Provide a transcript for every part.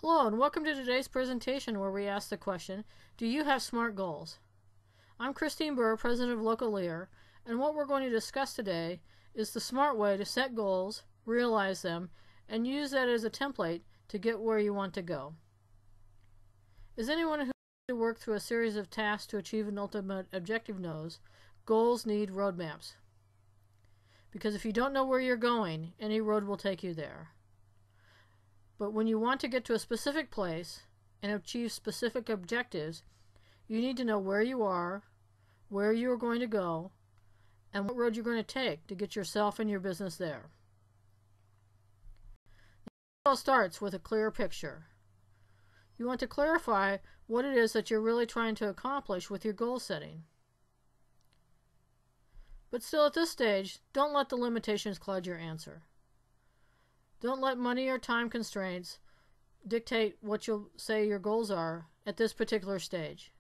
Hello and welcome to today's presentation where we ask the question, do you have SMART goals? I'm Christine Burr, President of LocaleER, and what we're going to discuss today is the SMART way to set goals, realize them, and use that as a template to get where you want to go. As anyone who has to work through a series of tasks to achieve an ultimate objective knows, goals need roadmaps. Because if you don't know where you're going, any road will take you there. But when you want to get to a specific place and achieve specific objectives, you need to know where you are, where you are going to go, and what road you're going to take to get yourself and your business there. It all starts with a clear picture. You want to clarify what it is that you're really trying to accomplish with your goal setting. But still at this stage, don't let the limitations cloud your answer. Don't let money or time constraints dictate what you'll say your goals are at this particular stage.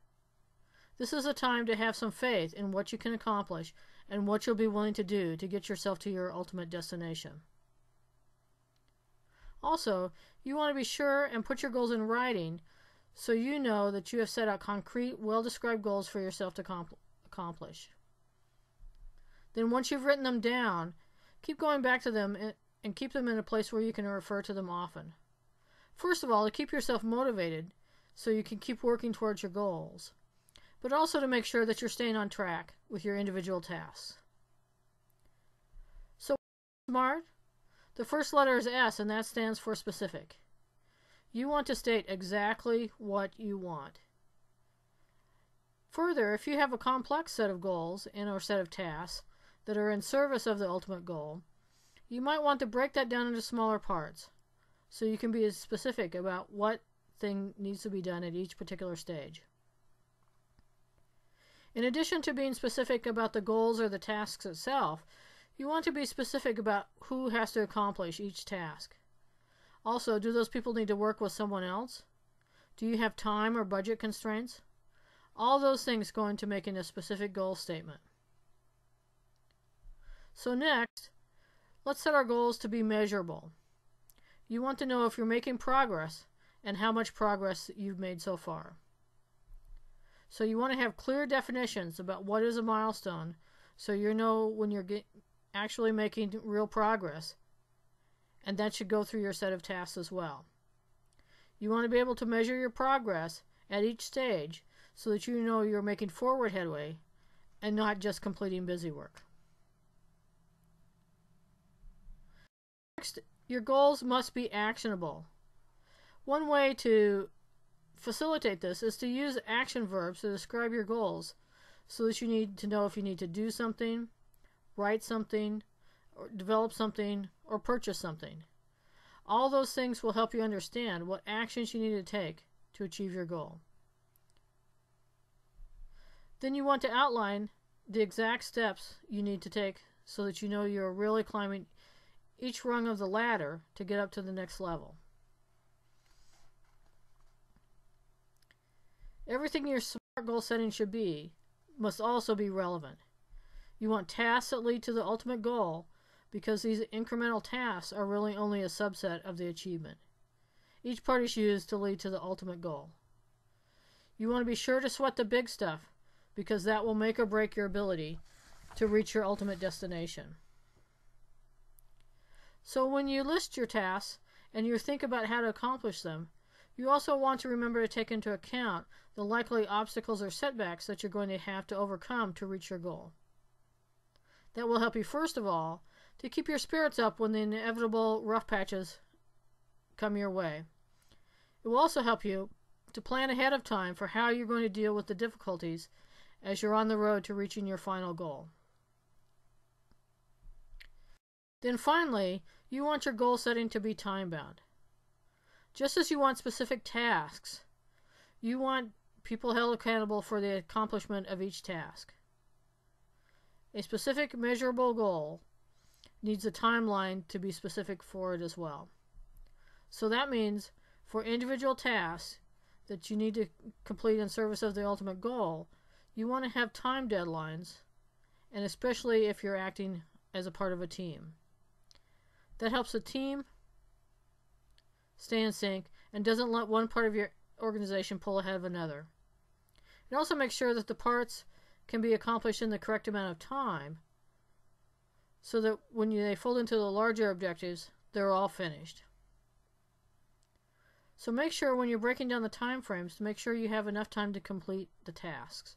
This is a time to have some faith in what you can accomplish and what you'll be willing to do to get yourself to your ultimate destination. Also, you want to be sure and put your goals in writing so you know that you have set out concrete, well-described goals for yourself to accomplish. Then once you've written them down, keep going back to them and keep them in a place where you can refer to them often. First of all, to keep yourself motivated so you can keep working towards your goals, but also to make sure that you're staying on track with your individual tasks. So, SMART? The first letter is S, and that stands for specific. You want to state exactly what you want. Further, if you have a complex set of goals or set of tasks that are in service of the ultimate goal, you might want to break that down into smaller parts so you can be as specific about what thing needs to be done at each particular stage. In addition to being specific about the goals or the tasks itself, you want to be specific about who has to accomplish each task. Also, do those people need to work with someone else? Do you have time or budget constraints? All those things go into making a specific goal statement. So next, let's set our goals to be measurable. You want to know if you're making progress and how much progress you've made so far. So you want to have clear definitions about what is a milestone so you know when you're actually making real progress, and that should go through your set of tasks as well. You want to be able to measure your progress at each stage so that you know you're making forward headway and not just completing busy work. Next, your goals must be actionable. One way to facilitate this is to use action verbs to describe your goals so that you need to know if you need to do something, write something, or develop something, or purchase something. All those things will help you understand what actions you need to take to achieve your goal. Then you want to outline the exact steps you need to take so that you know you're really climbing each rung of the ladder to get up to the next level. Everything your SMART goal setting should be must also be relevant. You want tasks that lead to the ultimate goal because these incremental tasks are really only a subset of the achievement. Each part is used to lead to the ultimate goal. You want to be sure to sweat the big stuff because that will make or break your ability to reach your ultimate destination. So when you list your tasks and you think about how to accomplish them, you also want to remember to take into account the likely obstacles or setbacks that you're going to have to overcome to reach your goal. That will help you, first of all, to keep your spirits up when the inevitable rough patches come your way. It will also help you to plan ahead of time for how you're going to deal with the difficulties as you're on the road to reaching your final goal. Then finally, you want your goal setting to be time-bound. Just as you want specific tasks, you want people held accountable for the accomplishment of each task. A specific measurable goal needs a timeline to be specific for it as well. So that means for individual tasks that you need to complete in service of the ultimate goal, you want to have time deadlines, and especially if you're acting as a part of a team. That helps the team stay in sync and doesn't let one part of your organization pull ahead of another. It also makes sure that the parts can be accomplished in the correct amount of time so that when they fold into the larger objectives, they're all finished. So make sure when you're breaking down the time frames to make sure you have enough time to complete the tasks.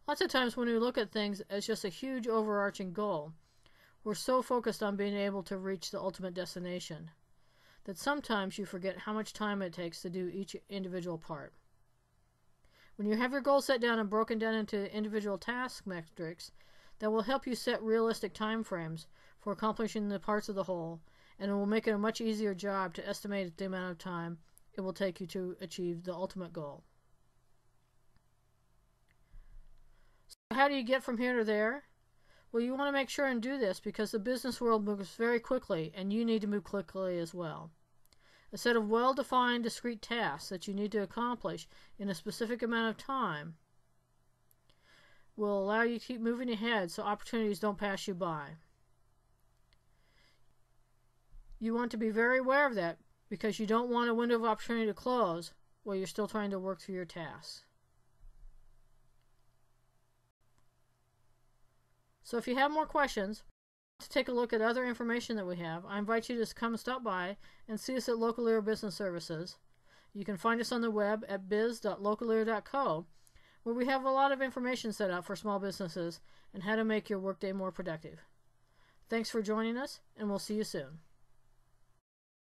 Lots of times when we look at things as just a huge overarching goal, we're so focused on being able to reach the ultimate destination that sometimes you forget how much time it takes to do each individual part. When you have your goals set down and broken down into individual task metrics, that will help you set realistic time frames for accomplishing the parts of the whole, and it will make it a much easier job to estimate the amount of time it will take you to achieve the ultimate goal. So how do you get from here to there? Well, you want to make sure and do this because the business world moves very quickly, and you need to move quickly as well. A set of well-defined, discrete tasks that you need to accomplish in a specific amount of time will allow you to keep moving ahead so opportunities don't pass you by. You want to be very aware of that because you don't want a window of opportunity to close while you're still trying to work through your tasks. So if you have more questions, to take a look at other information that we have, I invite you to come stop by and see us at LocaleerBusiness Services. You can find us on the web at biz.localeer.co, where we have a lot of information set out for small businesses and how to make your workday more productive. Thanks for joining us, and we'll see you soon.